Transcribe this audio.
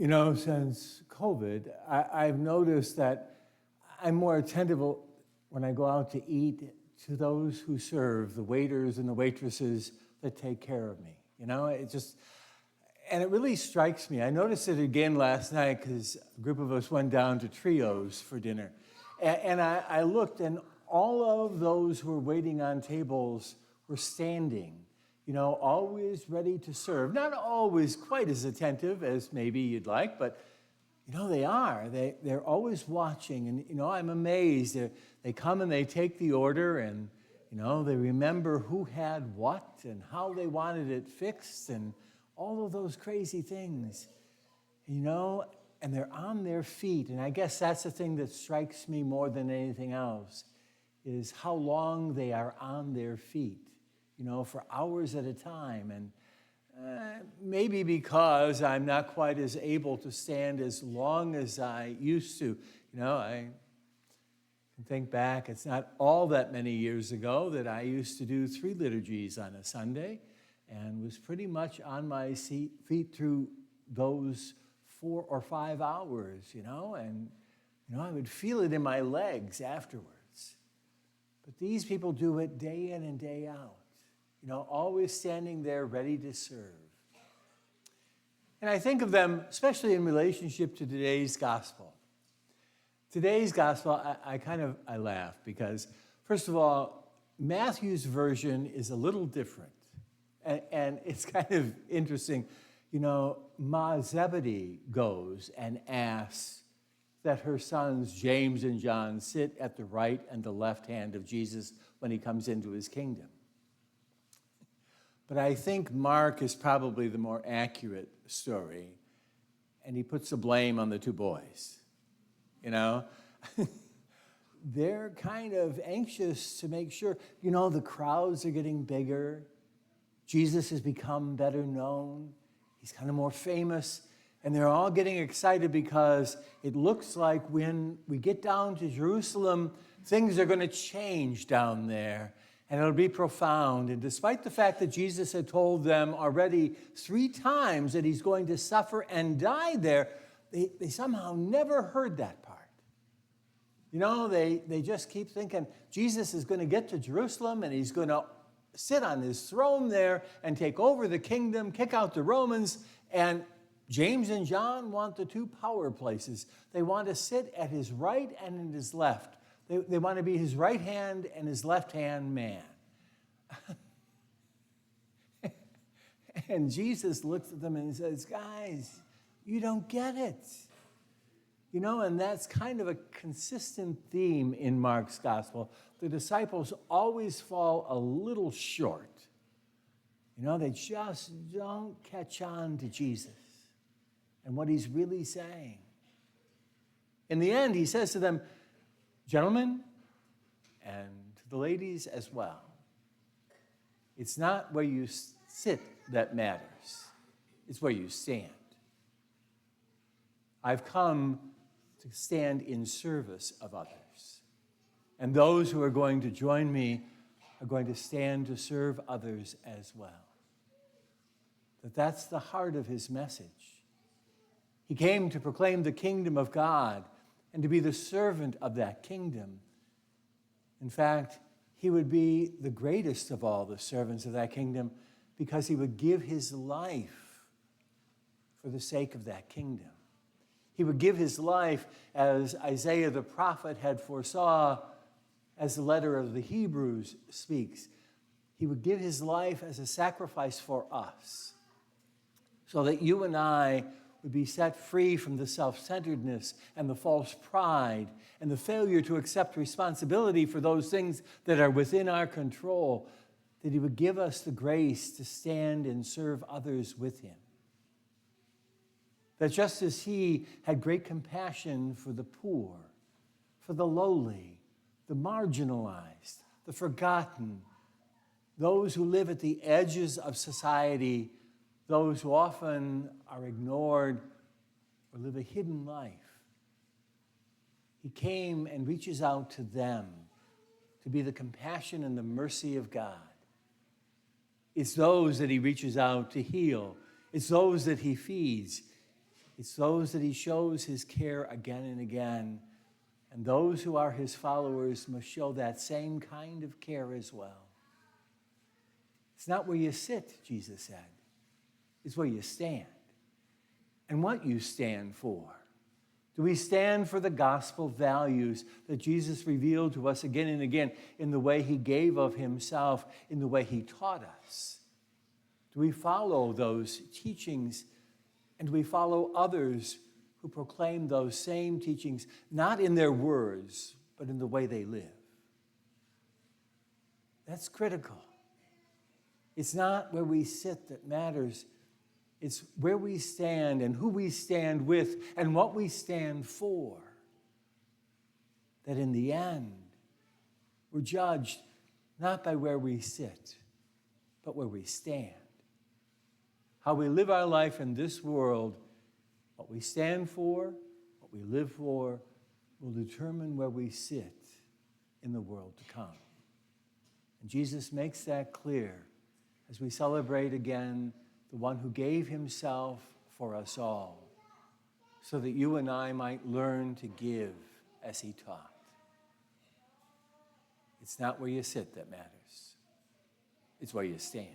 Since COVID, I've noticed that I'm more attentive when I go out to eat to those who serve, the waiters and the waitresses that take care of me. And it really strikes me. I noticed it again last night because a group of us went down to Trios for dinner. And I looked, and all of those who were waiting on tables were standing, always ready to serve. Not always quite as attentive as maybe you'd like, but, they are. They're always watching, and, I'm amazed. They come and they take the order, and, they remember who had what and how they wanted it fixed and all of those crazy things, and they're on their feet. And I guess that's the thing that strikes me more than anything else, is how long they are on their feet, for hours at a time. And maybe because I'm not quite as able to stand as long as I used to. I can think back, it's not all that many years ago that I used to do 3 liturgies on a Sunday and was pretty much on my feet through those 4 or 5 hours, and, I would feel it in my legs afterwards. But these people do it day in and day out, always standing there ready to serve. And I think of them, especially in relationship to today's gospel. Today's gospel, I laugh because, first of all, Matthew's version is a little different. And it's kind of interesting. Ma Zebedee goes and asks that her sons, James and John, sit at the right and the left hand of Jesus when he comes into his kingdom. But I think Mark is probably the more accurate story, and he puts the blame on the 2 boys. They're kind of anxious to make sure, the crowds are getting bigger. Jesus has become better known. He's kind of more famous. And they're all getting excited because it looks like when we get down to Jerusalem, things are going to change down there. And it'll be profound. And despite the fact that Jesus had told them already 3 times that he's going to suffer and die there, they somehow never heard that part. They just keep thinking Jesus is going to get to Jerusalem and he's going to sit on his throne there and take over the kingdom, kick out the Romans. And James and John want the 2 power places. They want to sit at his right and in his left. They want to be his right hand and his left hand man. And Jesus looks at them and says, guys, you don't get it. And that's kind of a consistent theme in Mark's gospel. The disciples always fall a little short. They just don't catch on to Jesus and what he's really saying. In the end, he says to them, gentlemen, and to the ladies as well, it's not where you sit that matters. It's where you stand. I've come to stand in service of others. And those who are going to join me are going to stand to serve others as well. That's the heart of his message. He came to proclaim the kingdom of God and to be the servant of that kingdom. In fact, he would be the greatest of all the servants of that kingdom because he would give his life for the sake of that kingdom. He would give his life, as Isaiah the prophet had foresaw, as the letter of the Hebrews speaks. He would give his life as a sacrifice for us so that you and I would be set free from the self-centeredness and the false pride and the failure to accept responsibility for those things that are within our control, that he would give us the grace to stand and serve others with him. That just as he had great compassion for the poor, for the lowly, the marginalized, the forgotten, those who live at the edges of society, those who often are ignored or live a hidden life. He came and reaches out to them to be the compassion and the mercy of God. It's those that he reaches out to heal. It's those that he feeds. It's those that he shows his care again and again. And those who are his followers must show that same kind of care as well. It's not where you sit, Jesus said. It's where you stand. And what you stand for. Do we stand for the gospel values that Jesus revealed to us again and again in the way he gave of himself, in the way he taught us? Do we follow those teachings, and do we follow others who proclaim those same teachings, not in their words, but in the way they live? That's critical. It's not where we sit that matters. It's where we stand and who we stand with and what we stand for. That in the end, we're judged not by where we sit, but where we stand. How we live our life in this world, what we stand for, what we live for, will determine where we sit in the world to come. And Jesus makes that clear as we celebrate again the one who gave himself for us all, so that you and I might learn to give as he taught. It's not where you sit that matters. It's where you stand.